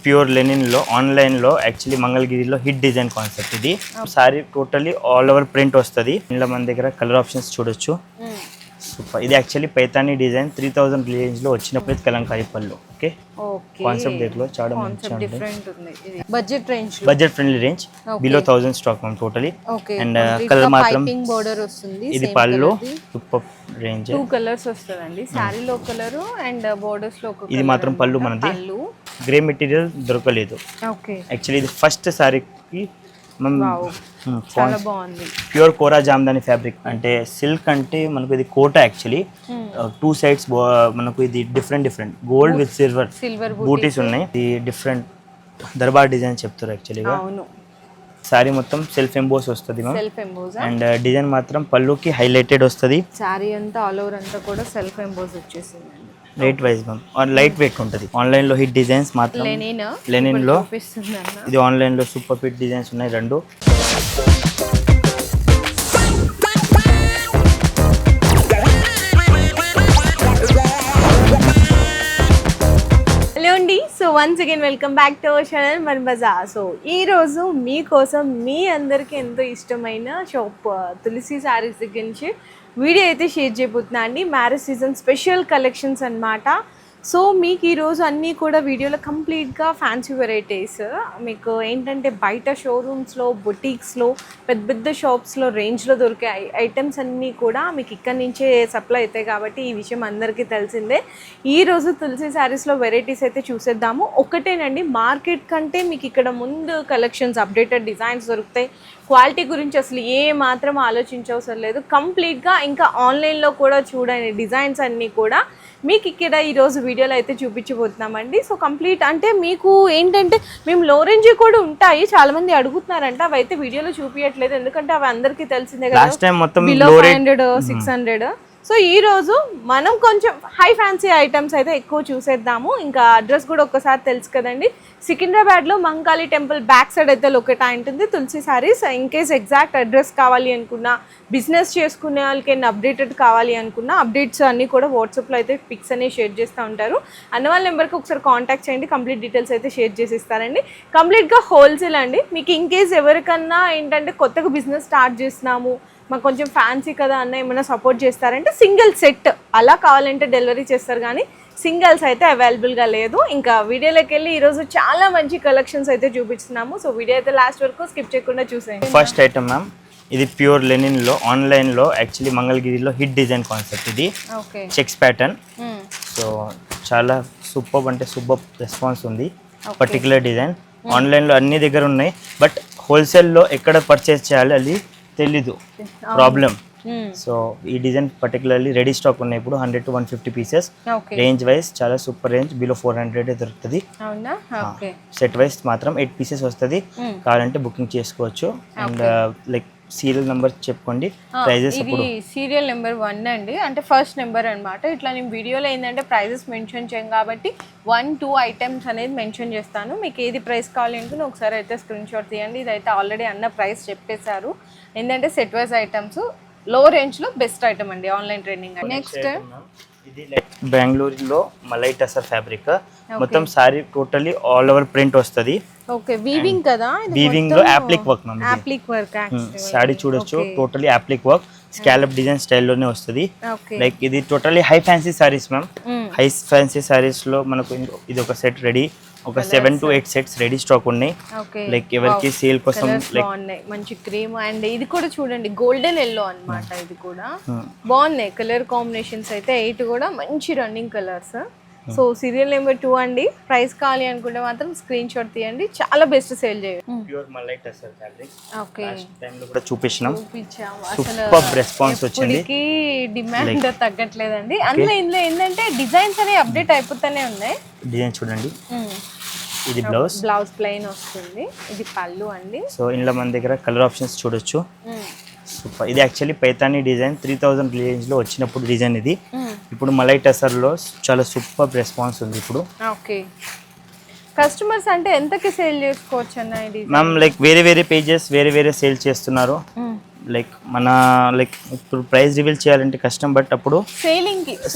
Pure linen లో online లో actually మంగళగిరిలో హిట్ డిజైన్ కాన్సెప్ట్ ఇది. Sorry totally all over print వస్తుంది. ఇందులో మన దగ్గర కలర్ ఆప్షన్స్ చూడొచ్చు. సూపర్. ఇది యాక్చువల్లీ పైతానీ డిజైన్ 3000 రేంజ్ లో వచ్చినప్పుడు కలంకారీ పళ్ళు. ఓకే కాన్సెప్ట్ దేఖలో చాలా మంచిగా ఉంది. Budget friendly range below 1000 stock ma'am totally. And colour మాత్రం బోర్డర్ వస్తుంది. ఇది పళ్ళు సూపర్ రేంజ్. 2 కలర్స్ వస్తదండి. సారీలో కలర్ అండ్ బోర్డర్స్ లో ఒక. ఇది మాత్రం పళ్ళు మనది. గ్రే మెటీరియల్ దొరకలేదు. ఓకే యాక్చువల్లీ ఇది ఫస్ట్ సారీకి చాలా బాగుంది. ప్యూర్ కోరా జామ్దాని ఫ్యాబ్రిక్ అంటే సిల్క్ అంటే మనకు ఇది కోటా యాక్చువల్లీ 2 సైడ్స్ మనకు ఇది డిఫరెంట్ గోల్డ్ విత్ సిల్వర్ బూటీస్ ఉన్నాయి. ఇది డిఫరెంట్ దర్బార్ డిజైన్ చెప్తారు యాక్చువల్లీగా. సారీ మొత్తం సెల్ఫ్ ఎంబోస్ వస్తుంది అండ్ డిజైన్ మాత్రం పళ్ళుకి హైలైటెడ్ వస్తుంది. సారీ అంతా ఆల్ ఓవర్ అంతా కూడా సెల్ఫ్ ఎంబోస్ వచ్చేసింది. Rate wise ma'am light weight ఉంటుంది. ఆన్లైన్ లో హిట్ డిజైన్స్ మాత్రం లెనిన్ లో ఇది ఆన్లైన్ లో సూపర్ హిట్ డిజైన్స్ ఉన్నాయి రెండు. హలో అండి, so once again welcome back to our channel మన బజార్. సో ఈరోజు మీకోసం మీ అందరికీ ఎంతో ఇష్టమైన షాప్ తులసి శారీస్ దగ్గర నుంచి వీడియో అయితే షేర్ చేయబోతున్నా అండి. మ్యారేజ్ సీజన్ స్పెషల్ కలెక్షన్స్ అన్నమాట. సో మీకు ఈరోజు అన్నీ కూడా వీడియోలో కంప్లీట్గా ఫ్యాన్సీ వెరైటీస్ మీకు ఏంటంటే బయట షోరూమ్స్లో బొటీక్స్లో పెద్ద షాప్స్లో రేంజ్లో దొరికే ఐటమ్స్ అన్నీ కూడా మీకు ఇక్కడి నుంచే సప్లై అవుతాయి కాబట్టి ఈ విషయం అందరికీ తెలిసిందే. ఈరోజు తులసి శారీస్లో వెరైటీస్ అయితే చూసేద్దాము. ఒకటేనండి, మార్కెట్ కంటే మీకు ఇక్కడ ముందు కలెక్షన్స్ అప్డేటెడ్ డిజైన్స్ దొరుకుతాయి. క్వాలిటీ గురించి అసలు ఏ మాత్రం ఆలోచించవసరం లేదు. కంప్లీట్గా ఇంకా ఆన్లైన్లో కూడా చూడని డిజైన్స్ అన్నీ కూడా మీకు ఇక్కడ ఈరోజు వీడియోలో అయితే చూపించబోతున్నామండి. సో కంప్లీట్ అంటే మీకు ఏంటంటే మేము లో రేంజ్ కూడా ఉంటాయి, చాలా మంది అడుగుతున్నారంట. అవి అయితే వీడియోలో చూపించట్లేదు ఎందుకంటే అవి అందరికీ తెలిసిందే కదా, బిలో 500 600. సో ఈరోజు మనం కొంచెం హై ఫ్యాన్సీ ఐటమ్స్ అయితే ఎక్కువ చూసేద్దాము. ఇంకా అడ్రస్ కూడా ఒక్కసారి తెలుసు కదండి, సికింద్రాబాద్లో మంకాళి టెంపుల్ బ్యాక్ సైడ్ అయితే లొకేట్ అయి ఉంటుంది Tulasi saris. In case exact address కావాలి అనుకున్నా, బిజినెస్ చేసుకునే వాళ్ళకి ఏమైనా అప్డేటెడ్ కావాలి అనుకున్నా, అప్డేట్స్ అన్నీ కూడా వాట్సాప్లో అయితే పిక్స్ అనేవి షేర్ చేస్తూ ఉంటారు. అన్న వాళ్ళ నెంబర్కి ఒకసారి కాంటాక్ట్ చేయండి, కంప్లీట్ డీటెయిల్స్ అయితే షేర్ చేసి ఇస్తారండి. కంప్లీట్గా హోల్సేల్ అండి. మీకు ఇన్ కేస్ ఎవరికన్నా ఏంటంటే కొత్తగా బిజినెస్ స్టార్ట్ చేస్తున్నాము, మాకు కొంచెం ఫ్యాన్సీ కదా అన్న ఏమైనా సపోర్ట్ చేస్తారంటే సింగిల్ సెట్ అలా కావాలంటే డెలివరీ చేస్తారు, కానీ సింగిల్స్ అయితే అవైలబుల్గా లేదు. ఇంకా వీడియోలోకి వెళ్ళి ఈరోజు చాలా మంచి కలెక్షన్స్ అయితే చూపిస్తున్నాము. సో వీడియో అయితే లాస్ట్ వరకు స్కిప్ చేయకుండా చూసేయండి. ఫస్ట్ ఐటమ్ మ్యామ్ ఇది ప్యూర్ లెనిన్ లో ఆన్లైన్ లో యాక్చువల్లీ మంగళగిరిలో హిట్ డిజైన్ కాన్సెప్ట్ ఇది. Checks pattern. సో చాలా సూపర్ అంటే సూపర్ రెస్పాన్స్ ఉంది. పర్టికులర్ డిజైన్ ఆన్లైన్ లో అన్ని దగ్గర ఉన్నాయి, బట్ హోల్సేల్లో ఎక్కడ పర్చేస్ చేయాలి అది తెలీదు ప్రాబ్లం. సో ఈ డిజైన్ పర్టికులర్లీ రెడీ స్టాక్ ఉన్నాయి ఇప్పుడు 100 to 150 పీసెస్. రేంజ్ వైజ్ చాలా సూపర్ రేంజ్, బిలో 400 దొరుకుతుంది. సెట్ వైజ్ మాత్రం 8 పీసెస్ వస్తుంది, కావాలంటే బుకింగ్ చేసుకోవచ్చు. అండ్ లైక్ సీరియల్ నెంబర్ చెప్పుకోండి, ప్రైజెస్. ఇది సీరియల్ నెంబర్ 1 అండి, అంటే ఫస్ట్ నెంబర్ అనమాట. ఇట్లా నేను వీడియోలో ఏంటంటే ప్రైజెస్ మెన్షన్ చేయం కాబట్టి 1, 2 ఐటమ్స్ అనేది మెన్షన్ చేస్తాను. మీకు ఏది ప్రైస్ కావాలి అనుకుని ఒకసారి అయితే స్క్రీన్ షాట్ తీయండి. ఇదైతే ఆల్రెడీ అన్న ప్రైస్ చెప్పేశారు. ఏంటంటే సెట్ వైజ్ ఐటమ్స్ లో రేంజ్ లో బెస్ట్ ఐటమ్ అండి ఆన్లైన్ ట్రెండింగ్. నెక్స్ట్ ఇది బెంగళూరులో మలై టసర్ ఫ్యాబ్రిక్, మొత్తం sari totally all over print వస్తుంది. ఓకే వీవింగ్ కదా, వీవింగ్ లో applique work ma'am. Applique work sari చూడొచ్చు, totally applique work scallop design స్టైల్లోనే వస్తుంది. లైక్ ఇది totally high fancy saris ma'am. High fancy saris లో మనకు ఇది ఒక సెట్ రెడీ, ఒక 7 to 8 సెట్స్ రెడీ స్టాక్ ఉన్నాయి. లైక్ ఎవరికి సేల్ కోసం మంచి క్రీమ్ అండ్ ఇది కూడా చూడండి గోల్డెన్ ఎల్లో అన్నమాట. ఇది కూడా బాగున్నాయి కలర్ కాంబినేషన్స్ అయితే 8 కూడా మంచి running colours. So serial number 2 అండి. ప్రైస్ కావాలి అనుకుంటే మాత్రం స్క్రీన్ షాట్ తీయండి, చాలా బెస్ట్ సేల్ చేయండి. Pure malai tussar fabric. Okay time లో కూడా చూపించాం, సూపర్ రెస్పాన్స్ వచ్చింది. డిమాండ్ తగ్గట్లేదండి. అందులో ఇందులో ఏంటంటే డిజైన్స్ అనేవి అప్డేట్ అయిపోతూనే ఉన్నాయి. డిజైన్ చూడండి, ఇది బ్లౌజ్ ప్లెయిన్ వస్తుంది, ఇది పళ్ళు అండి. సో ఇందులో మన దగ్గర కలర్ ఆప్షన్స్ చూడొచ్చు. సూపర్. ఇది యాక్చువల్లీ పైతానీ డిజైన్ 3000 రేంజ్ లో వచ్చినప్పుడు డిజైన్ ఇది. ఇప్పుడు మలై టసర్ లో చాలా సూపర్ రెస్పాన్స్ ఉంది ఇప్పుడు. ఓకే కస్టమర్స్ అంటే ఎంతకి సేల్ చేసుకోవచ్చు అన్న ఇది మ్యామ్? లైక్ వేరే పేజెస్ వేరే సేల్ చేస్తున్నారు. లైక్ మన లైక్ ఇప్పుడు ప్రైస్ రివీల్ చేయాలంటే కష్టం, బట్ అప్పుడు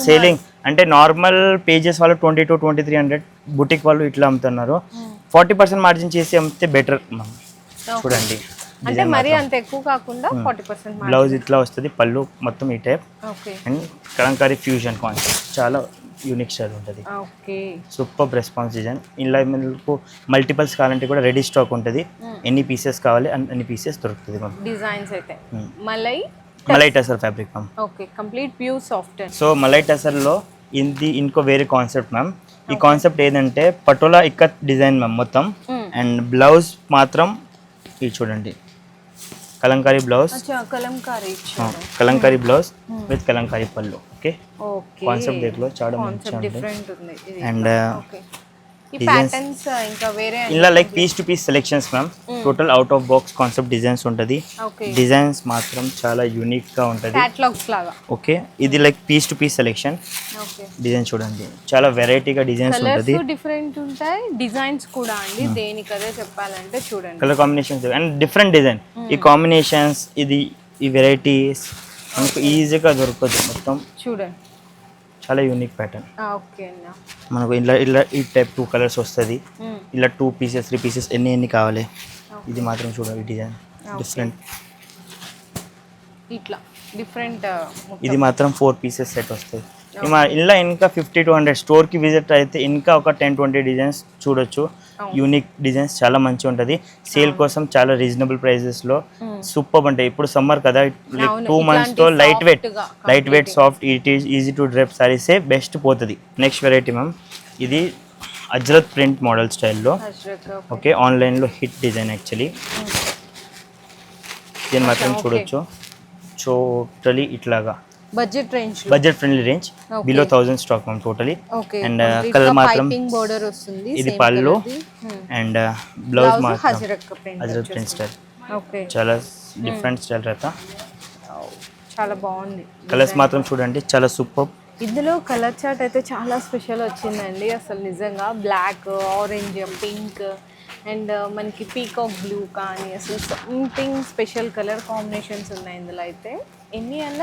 సేలింగ్ అంటే నార్మల్ పేజెస్ వాళ్ళు 20 to 2300, బుటిక్ వాళ్ళు ఇట్లా అమ్ముతున్నారు. 40% మార్జిన్ చేసి అమ్మితే బెటర్ మ్యామ్. చూడండి అంటే మరి అంత ఎక్కువ కాకుండా 40% బ్లౌజ్ ఇట్లా వస్తుంది, పళ్ళు మొత్తం ఈ type. Okay and Kalamkari fusion concept చాలా యూనిక్ స్టైల్ ఉంటుంది. Okay super response design. ఇలా మీకు మల్టిపల్స్ కావాలంటే కూడా రెడీ స్టాక్ ఉంటుంది. ఎన్ని పీసెస్ కావాలి అన్ని పీసెస్ దొరుకుతుంది మ్యామ్. డిజైన్స్ అయితే malai tussar fabric ma'am. Okay complete pure soft. So malai టసర్లో ఇంకో వేరే కాన్సెప్ట్ మ్యామ్. ఈ కాన్సెప్ట్ ఏదంటే పటోలా ఇక్కత్ డిజైన్ మ్యామ్ మొత్తం. అండ్ బ్లౌజ్ మాత్రం ఇది చూడండి, kalamkari blouse, kalamkari blouse with kalamkari పళ్ళు. ఓకే కాన్సెప్ట్ దేఖలో చాలా మంచిగా ఉంటుంది. అండ్ ఈ ప్యాటర్న్స్ ఇంకా వేరే ఇలా like piece to piece selections ma'am. Total out of box concept designs ఉంటుంది. డిజైన్స్ మాత్రం చాలా యూనిక్ గా ఉంటుంది. క్యాటలాగ్స్ లాగా. ఓకే ఇది like piece to piece selection. Design చూడండి చాలా వెరైటీగా డిజైన్స్ ఉంటుంది. డిఫరెంట్ ఉంటాయి డిజైన్స్ కూడా అండి. దేనికి అదే చెప్పాలంటే చూడండి colour combinations and different design. ఈ కాంబినేషన్స్ ఈ వెరైటీస్ మనకు ఈజీగా దొరకదు మొత్తం. చూడండి చాలా యూనిక్ ప్యాటర్న్. ఓకే అన్న మనకు ఇలా ఈ టైప్ 2 కలర్స్ వస్తుంది. ఇలా 2 పీసెస్ 3 పీసెస్ ఎన్ని కావాలి. ఇది మాత్రం చూడండి డిజైన్ డిఫరెంట్. ఇట్లా డిఫరెంట్. ఇది మాత్రం 4 పీసెస్ సెట్ వస్తుంది. ఇలా ఇంకా 50 to 100 స్టోర్కి విజిట్ అయితే ఇంకా ఒక 10-20 డిజైన్స్ చూడొచ్చు. యూనిక్ డిజైన్స్ చాలా మంచిగా ఉంటుంది. సేల్ కోసం చాలా రీజనబుల్ ప్రైజెస్లో సూపర్ ఉంటాయి. ఇప్పుడు సమ్మర్ కదా, లైక్ 2 monthsతో light weight soft easy to drape సారీసే బెస్ట్ పోతుంది. నెక్స్ట్ వెరైటీ మ్యామ్, ఇది అజ్రత్ ప్రింట్ మోడల్ స్టైల్లో. ఓకే ఆన్లైన్లో హిట్ డిజైన్ యాక్చువల్లీ. దీన్ని మాత్రం చూడొచ్చు. టోటలీ ఇట్లాగా budget friendly range, below 1000 stock ma'am totally. And colour మాత్రం ఇది పళ్ళు అండ్ బ్లౌజ్ మాత్రం అజ్రక్ ప్రింట్ స్టైల్. చాలా డిఫరెంట్ స్టైల్ रहता. చాలా బాగుంది. కలర్స్ మాత్రం చూడండి చాలా సూపర్. ఇందులో కలర్ చార్ట్ అయితే చాలా స్పెషల్ వచ్చిందండి అసలు నిజంగా. బ్లాక్, ఆరెంజ్, పింక్ అండ్ మనకి పీకాక్ బ్లూ కానీ అసలు సంథింగ్ స్పెషల్ కలర్ కాంబినేషన్స్ ఉన్నాయి ఇందులో. అయితే ఎన్ని అన్న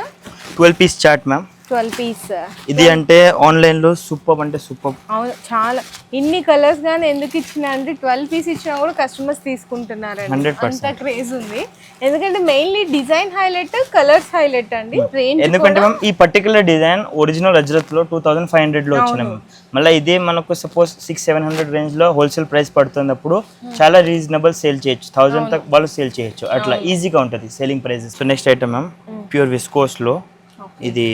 12 పీస్ చార్ట్ మ్యామ్. 12 పీస్. ఇది అంటే ఆన్లైన్లో సూపర్ అంటే సూపర్. అవును చాలా. ఇన్ని కలర్స్ కానీ ఎందుకు ఇచ్చినా అంటే 12 పీస్ ఇచ్చినా కూడా కస్టమర్స్ తీసుకుంటున్నారండి. 100% అంత క్రేజ్ ఉంది. ఎందుకంటే mainly design highlight, colours highlight అండి. రేంజ్ ఎందుకంటే మ్యామ్ ఈ పర్టికులర్ డిజైన్ ఒరిజినల్ అజ్రత్లో 2500లో వచ్చినాం. మళ్ళీ ఇదే మనకు సపోజ్ 600-700 రేంజ్లో హోల్సేల్ ప్రైస్ పడుతున్నప్పుడు చాలా రీజనబుల్ సేల్ చేయొచ్చు. 1000 తక్ వాళ్ళు సేల్ చేయొచ్చు. అట్లా ఈజీగా ఉంటుంది selling prices. So next item ma'am pure విస్కోస్లో ఇది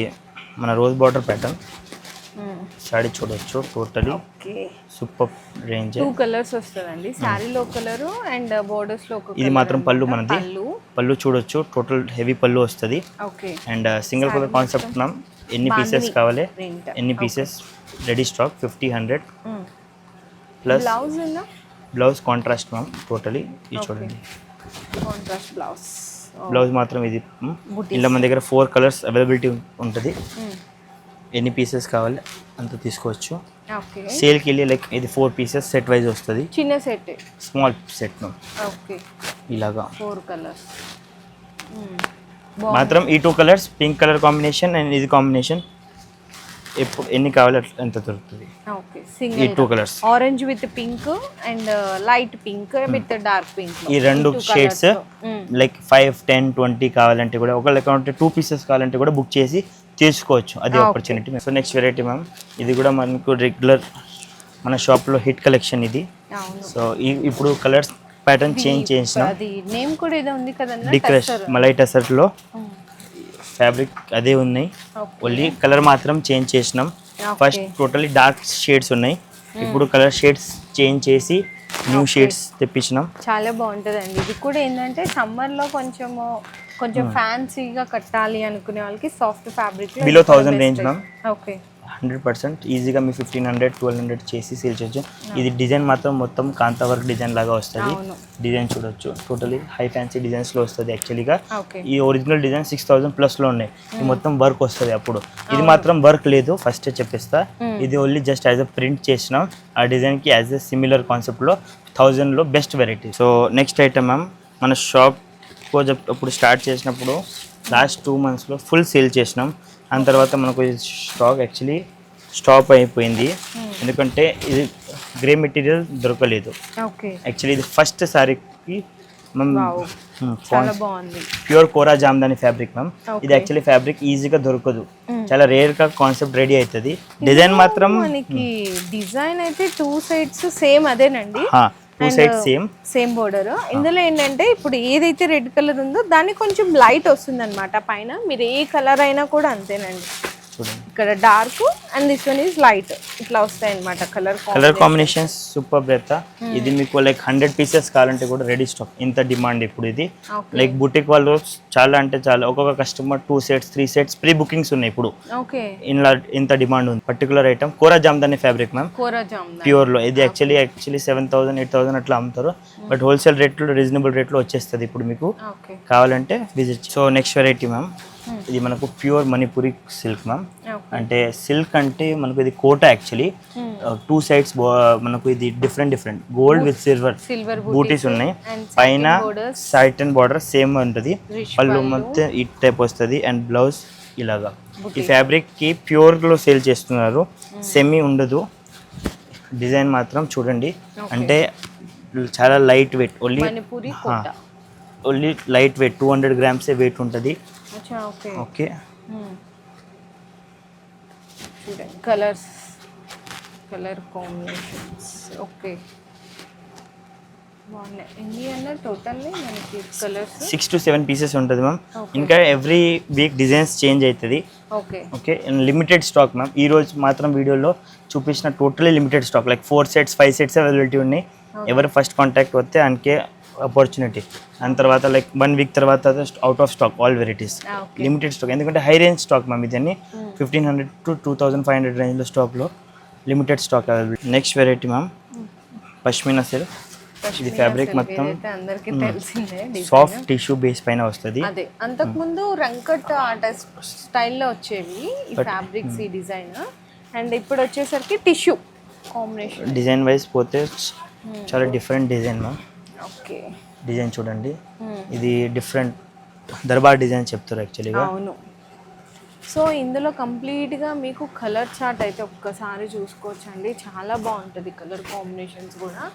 మన రోజ్ బార్డర్ ప్యాటర్న్ సారీ చూడొచ్చు. Totally super range. 2 కలర్స్ వస్తుందండి. శారీలో కలర్ అండ్ బోర్డర్స్ లో ఒక. ఇది మాత్రం పళ్ళు మనది. పళ్ళు చూడొచ్చు టోటల్ హెవీ పళ్ళు వస్తుంది. And single colour concept ma'am. ఎన్ని పీసెస్ కావాలి ఎన్ని pieces ready stock 50-100 plus. Blouse contrast ma'am totally. ఇది చూడండి కాంట్రాస్ట్ బ్లౌజ్. బ్లౌజ్ మాత్రం ఇది. ఇలా మన దగ్గర 4 కలర్స్ అవైలబిలిటీ ఉంటుంది. ఎన్ని పీసెస్ కావాలి అంత తీసుకోవచ్చు. సేల్కి వెళ్ళి లైక్ ఇది 4 పీసెస్ సెట్ వైజ్ వస్తుంది. చిన్న సెట్, స్మాల్ సెట్ ఇలాగా 4 కలర్స్ మాత్రం. ఈ 2 colours pink colour combination and ఇది కాంబినేషన్ ఎప్పుడు ఎన్ని కావాలి ఎంత దొరుకుతుంది. ఈ 2 colours orange with pink and light pink with dark pink. ఈ 2 షేడ్స్ లైక్ 5, 10, 20 కావాలంటే కూడా ఒక లెక్క ఉంటే 2 పీసెస్ కావాలంటే కూడా బుక్ చేసి తీసుకోవచ్చు. అది opportunity. So next variety ma'am, ఇది కూడా మనకు రెగ్యులర్ మన షాప్లో హిట్ కలెక్షన్ ఇది. సో ఇప్పుడు కలర్స్ ప్యాటర్న్ చేంజ్ చేసిన డిక్రష్ మలై టసర్లో ఫ్యాబ్రిక్ అదే ఉన్నాయి. ఓన్లీ కలర్ మాత్రం చేంజ్ చేసినాం. ఫస్ట్ టోటలీ డార్క్ షేడ్స్ ఉన్నాయి. ఇప్పుడు కలర్ షేడ్స్ చేంజ్ చేసి న్యూ షేడ్స్ తెప్పించినాం. చాలా బాగుంటుందండి. ఇది కూడా ఏంటంటే సమ్మర్లో కొంచెం ఫ్యాన్సీగా కట్టాలి అనుకునే వాళ్ళకి soft fabric below 1000 range ma'am. Okay 100% ఈజీగా మీ 1500-1200 చేసి సేల్ చేయొచ్చు. ఇది డిజైన్ మాత్రం మొత్తం కాంతా వర్క్ డిజైన్ లాగా వస్తుంది. డిజైన్ చూడొచ్చు టోటలీ హై ఫ్యాన్సీ డిజైన్స్లో వస్తుంది. యాక్చువల్గా ఈ ఒరిజినల్ డిజైన్ 6000+ ఉన్నాయి. ఇది మొత్తం వర్క్ వస్తుంది. అప్పుడు ఇది మాత్రం వర్క్ లేదు, ఫస్ట్ చెప్పేస్తా. ఇది only just as a print చేసినాం. ఆ డిజైన్కి యాజ్ అ సిమిలర్ కాన్సెప్ట్లో 1000లో best variety. So next item ma'am, మన షాప్ అప్పుడు స్టార్ట్ చేసినప్పుడు లాస్ట్ 2 monthsలో ఫుల్ సేల్ చేసినాం. దాని తర్వాత మనకు స్టాక్ యాక్చువల్లీ స్టాప్ అయిపోయింది. ఎందుకంటే ఇది గ్రే మెటీరియల్ దొరకలేదు. ఓకే, యాక్చువల్లీ ఇది ఫస్ట్ సారీకి మ్యామ్ చాలా బాగుంది. ప్యూర్ కోరా జామ్దాని ఫ్యాబ్రిక్ మ్యామ్. Okay. ఇది యాక్చువల్లీ ఫ్యాబ్రిక్ ఈజీగా దొరకదు, చాలా రేర్ గా కాన్సెప్ట్ రెడీ అవుతుంది. డిజైన్ మాత్రం మనకి డిజైన్ అయితే 2 సైడ్స్ సేమ్ అదేనండి, 2 సైడ్ సేమ్ బోర్డర్. ఇందులో ఏంటంటే ఇప్పుడు ఏదైతే రెడ్ కలర్ ఉందో దాన్ని కొంచెం లైట్ వస్తుంది అనమాట పైన. మీరు ఏ కలర్ అయినా కూడా అంతేనండి, చూడండి. ఇక్కడ dark and this one is light, ఇట్లా వస్తాయి అనమాట కలర్ కాంబినేషన్స్ సూపర్ బ్రెత్తా. ఇది మీకు లైక్ 100 పీసెస్ కావాలంటే కూడా రెడీ స్టాక్. ఇంత డిమాండ్ ఇప్పుడు ఇది. లైక్ బుటిక్ వాళ్ళు చాలా అంటే చాలా, ఒక్కొక్క customer 2 sets 3 sets pre bookings ఉన్నాయి ఇప్పుడు. ఓకే, ఇలా ఇంత డిమాండ్ ఉంది. పర్టికులర్ ఐటమ్ కోరా జామ్దాని ఫ్యాబ్రిక్ మ్యామ్, ప్యూర్ లో. ఇది యాక్చువల్లీ 7,000 8,000 అట్లా అమ్ముతారు, బట్ హోల్సేల్ రేట్లో రీజనబుల్ రేట్లో వచ్చేస్తుంది ఇప్పుడు మీకు. కావాలంటే visit. So next variety ma'am, ఇది మనకు ప్యూర్ మణిపురి సిల్క్ మ్యామ్. అంటే సిల్క్ అంటే మనకు ఇది కోట యాక్చువల్లీ. 2 సైడ్స్ మనకు ఇది డిఫరెంట్ గోల్డ్ విత్ సిల్వర్ బూటీస్ ఉన్నాయి. పైన సాటిన్ బార్డర్ సేమ్ ఉంటుంది. పళ్ళు మొత్తం ఈ టైప్ వస్తుంది అండ్ బ్లౌజ్ ఇలాగా. ఈ ఫ్యాబ్రిక్ కి ప్యూర్ లో సేల్ చేస్తున్నారు, సెమీ ఉండదు. డిజైన్ మాత్రం చూడండి, అంటే చాలా light weight, only light weight 200 grams wait ఉంటుంది. ఓకే, కలర్ కాంబినేషన్స్ ఓకే బాగున్నాయి. ఎన్ని అన్న టోటల్లీ మనకి కలర్స్ 6 to 7 పీసెస్ ఉంటుంది మ్యామ్. ఇంకా ఎవ్రీ వీక్ డిజైన్స్ చేంజ్ అవుతుంది. Okay, limited stock ma'am. ఈ రోజు మాత్రం వీడియోలో చూపించిన totally limited stock, like 4 sets 5 sets availability ఉన్నాయి. ఎవరు ఫస్ట్ కాంటాక్ట్ వస్తే అందుకే ఆపర్చునిటీ. దాని తర్వాత లైక్ 1 వీక్ తర్వాత out of stock all varieties. Limited stock, ఎందుకంటే హై రేంజ్ స్టాక్ మ్యామ్. ఇదన్నీ 1500 to 2500 రేంజ్లో స్టాక్లో limited stock available. Next variety ma'am pashmina silk. ఇది ఫ్యాబ్రిక్ మొత్తం సాఫ్ట్ టిష్యూ బేస్ పైన వస్తుంది. అదే అంతకుముందు రంకట్ స్టైల్లో వచ్చేవి ఈ ఫ్యాబ్రిక్స్, ఈ డిజైన్. అండ్ ఇప్పుడు వచ్చేసరికి టిష్యూ కాంబినేషన్. డిజైన్ వైజ్ పోతే చాలా different design ma'am. Okay, design చూడండి, ఇది డిఫరెంట్ దర్బార్ డిజైన్ చెప్తారు యాక్చువల్లీగా. అవును. సో ఇందులో కంప్లీట్గా మీకు కలర్ చార్ట్ అయితే ఒక్కసారి చూసుకోవచ్చు అండి, చాలా బాగుంటుంది. కలర్ కాంబినేషన్స్ కూడా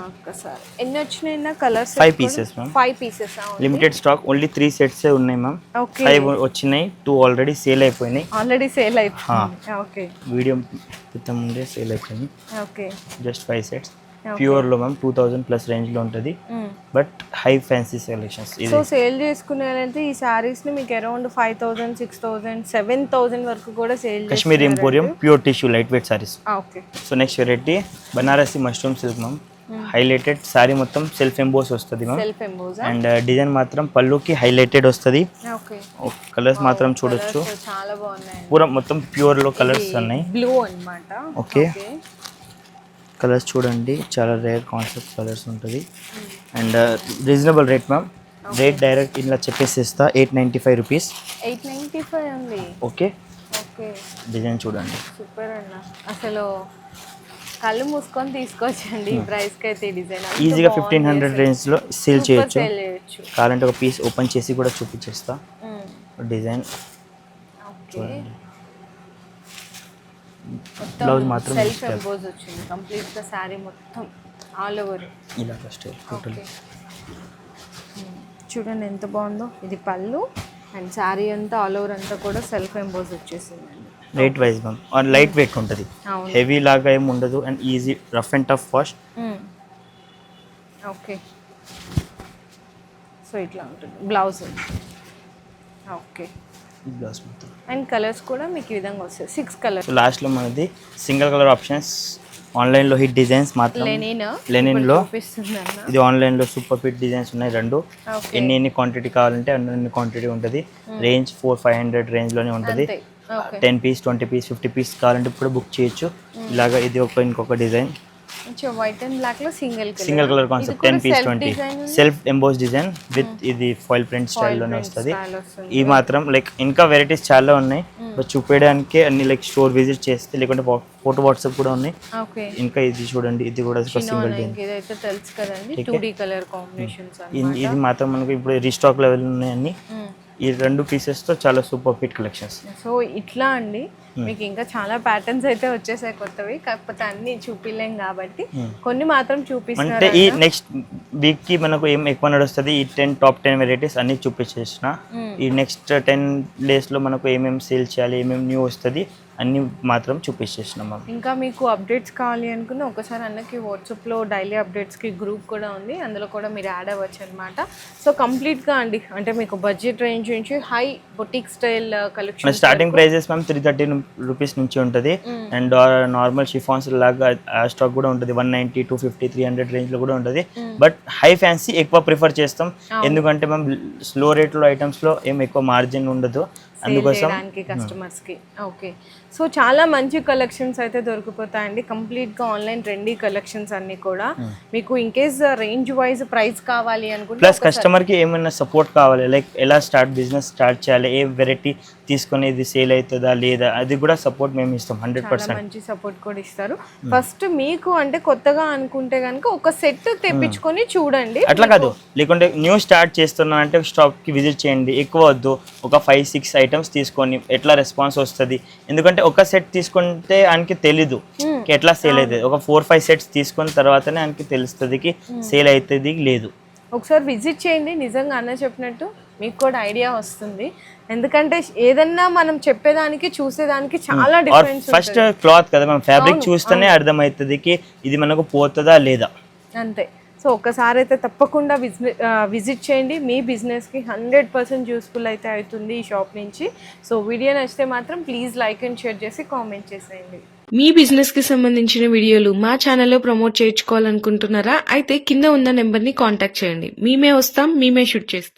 ఒక్కసారి. ఎన్ని వచ్చినాయి colours? 5 pieces ma'am. 5 pieces limited stock, only 3 sets ఉన్నాయి మ్యామ్. 5 వచ్చినాయి, 2 ఆల్రెడీ సేల్ అయిపోయినాయి. ఓకే, వీడియో మొత్తం ముందే సేల్ అయిపోయింది. ఓకే, జస్ట్ 5 సెట్స్ ప్యూర్లో మ్యామ్. 2000 ప్లస్ రేంజ్లో ఉంటుంది, but high fancy selections. So sale చేసుకునేదంటే ఈ సారీస్ ని మీకు అరౌండ్ 5,000 6,000 7,000 వరకు కూడా sale. Kashmir emporium pure tissue light weight saris. Okay, so next variety Banarasi mushroom silk ma'am. Highlighted sorry మొత్తం సెల్ఫ్ ఎంబోస్ వస్తుంది మ్యామ్. అండ్ డిజైన్ మాత్రం పళ్ళుకి హైలైటెడ్ వస్తుంది. కలర్స్ మాత్రం చూడొచ్చు, చాలా బాగున్నాయి. పూరా మొత్తం ప్యూర్ లో కలర్స్ ఉన్నాయి. బ్లూ అన్నమాట. ఓకే, కలర్స్ చూడండి, చాలా రేర్ కాన్సెప్ట్ కలర్స్ ఉంటుంది. And reasonable rate ma'am. Rate direct ఇలా చెప్పేసిస్తా, 895 రూపీస్. 895 ఉంది. ఓకే, ఓకే, డిజైన్ చూడండి, సూపర్ అన్న. అసలు కళ్ళు మూసుకొని తీసుకోవచ్చండి ఈ ప్రైస్కి అయితే. డిజైన్ ఈజీగా 1500 రేంజ్లో సేల్ చేయొచ్చు. కావాలంటే ఒక పీస్ ఓపెన్ చేసి కూడా చూపించేస్తా. డిజైన్ చూడండి, బ్లౌజ్ మాత్రం సెల్ఫ్ ఎంబోజ్ వచ్చింది కంప్లీట్ గా సారీ మొత్తం ఆల్ ఓవర్ ఇలా స్టైల్ టోటల్. చూడండి ఎంత బాగుందో. ఇది పళ్ళు అండ్ సారీ అంతా ఆల్ ఓవర్ అంతా కూడా సెల్ఫ్ ఎంబోజ్ వచ్చేసింది. Light wise ma'am, or light weight ఉంటుంది, హెవీ లాగా ఏమి ఉండదు. And easy rough and tough wash. Okay, so ఇట్లా ఉంటుంది బ్లౌజ్. ఓకే, బ్లౌజ్ మొత్తం. అండ్ కలర్స్ కూడా మీకు ఈ విధంగా వస్తాయి, 6 కలర్స్. లాస్ట్లో మనది సింగిల్ కలర్ ఆప్షన్స్. ఆన్లైన్లో హిట్ డిజైన్స్ మాత్రం లెనిన్లో. ఇది ఆన్లైన్లో సూపర్ హిట్ డిజైన్స్ ఉన్నాయి 2. ఎన్ని క్వాంటిటీ కావాలంటే అన్ని క్వాంటిటీ ఉంటుంది. రేంజ్ 400-500 రేంజ్లోనే ఉంటుంది. 10 పీస్ 20 పీస్ 50 పీస్ కావాలంటే ఇప్పుడు బుక్ చేయొచ్చు. ఇలాగా ఇది ఇంకొక డిజైన్ వైట్ అండ్ బ్లాక్ లో single colour concept. 10 piece 20 self emboss design with ఇది ఫాయిల్ ప్రింట్ స్టైల్లోనే వస్తుంది. ఈ మాత్రం లైక్ ఇంకా వెరైటీస్ చాలా ఉన్నాయి, బట్ చూపించడానికి అన్ని లైక్ స్టోర్ విజిట్ చేస్తే, లేకుంటే ఫోటో వాట్సాప్ కూడా ఉన్నాయి. ఇంకా ఇది చూడండి, ఇది కూడా సింగిల్ తెలుసు కదండి, 2D కలర్ కాంబినేషన్స్. ఇది మాత్రం మనకి ఇప్పుడు రీస్టాక్ లెవెల్ ఉన్నాయని ఈ 2 పీసెస్తో చాలా సూపర్ హిట్ కలెక్షన్స్. సో ఇట్లా అండి మీకు ఇంకా చాలా ప్యాటర్న్స్ అయితే వచ్చేసాయి కొత్తవి, కాకపోతే అన్ని చూపిలేం కాబట్టి కొన్ని మాత్రం చూపిస్తున్నారు. అంటే ఈ నెక్స్ట్ వీక్ కి మనకు ఏం ఎక్కువ నడుస్తుంది, ఈ టాప్ 10 వెరైటీస్ అన్ని చూపించేసిన. ఈ నెక్స్ట్ 10 days లో మనకు ఏమేమి సేల్ చేయాలి, ఏమేమి న్యూ వస్తుంది అన్ని మాత్రం చూపించేసినాం మ్యామ్. ఇంకా మీకు అప్డేట్స్ కావాలి అనుకున్న ఒకసారి అన్నకి వాట్సాప్లో డైలీ అప్డేట్స్కి గ్రూప్ కూడా ఉంది, అందులో కూడా మీరు యాడ్ అవ్వచ్చు అనమాట. సో కంప్లీట్గా అండి అంటే మీకు బడ్జెట్ రేంజ్ నుంచి high boutique style collection starting prices ma'am 330 rupees నుంచి ఉంటుంది. అండ్ నార్మల్ షిఫాన్స్ లాగా ఆ స్టాక్ కూడా ఉంటుంది 190, 250, 300 రేంజ్లో కూడా ఉంటుంది. బట్ హై ఫ్యాన్సీ ఎక్కువ ప్రిఫర్ చేస్తాం, ఎందుకంటే మేము స్లో రేట్లో ఐటమ్స్లో ఏం ఎక్కువ మార్జిన్ ఉండదు, అందుకోసం కస్టమర్స్ కి. ఓకే, సో చాలా మంచి కలెక్షన్స్ అయితే దొరికిపోతాయండి, కంప్లీట్ గా ఆన్లైన్ ట్రెండీ కలెక్షన్స్ అన్ని కూడా. మీకు in case range wise price కావాలి అనుకుంటే ప్లస్ కస్టమర్ కి ఏమైనా సపోర్ట్ కావాలి, లైక్ ఎలా బిజినెస్ స్టార్ట్ చేయాలి, ఏ వెరైటీ తీసుకొని ఇది సేల్ అవుతుందా లేదా, అది కూడా సపోర్ట్ మేము ఇస్తాం 100%. మంచి సపోర్ట్ కూడా ఇస్తారు. ఫస్ట్ మీకు అంటే కొత్తగా అనుకుంటే కనుక ఒక సెట్ తెప్పించుకొని చూడండి, అట్లా కాదు, లేకుంటే న్యూ స్టార్ట్ చేస్తున్నా అంటే షాప్ కి విజిట్ చేయండి, ఎక్కువ వద్దు, ఒక 5-6 ఐటమ్స్ తీసుకొని ఎట్లా రెస్పాన్స్ వస్తుంది. ఎందుకంటే ఒక సెట్ తీసుకుంటే ఆయనకి తెలీదు ఎట్లా సేల్ అవుతుంది, ఒక 4-5 సెట్స్ తీసుకున్న తర్వాతనే ఆయనకి తెలుస్తుంది సేల్ అవుతుంది లేదు. ఒకసారి విజిట్ చేయండి, నిజంగా అన్న చెప్పినట్టు మీకు కూడా ఐడియా వస్తుంది. ఎందుకంటే ఏదన్నా మనం చెప్పేదానికి చూసేదానికి చాలా డిఫరెన్స్. ఫస్ట్ క్లాత్ కదా, మనం ఫ్యాబ్రిక్ చూస్తేనే అర్థమవుతుంది ఇది మనకు పోతుందా లేదా అంతే. సో ఒక్కసారి అయితే తప్పకుండా విజిట్ చేయండి, మీ బిజినెస్కి 100% యూస్ఫుల్ అయితే అవుతుంది ఈ షాప్ నుంచి. సో వీడియో నచ్చితే మాత్రం ప్లీజ్ లైక్ అండ్ షేర్ చేసి కామెంట్ చేసేయండి. మీ బిజినెస్ కి సంబంధించిన వీడియోలు మా ఛానల్లో ప్రమోట్ చేయించుకోవాలనుకుంటున్నారా? అయితే కింద ఉన్న నెంబర్ ని కాంటాక్ట్ చేయండి, మేమే వస్తాం, మేమే షూట్ చేస్తాం.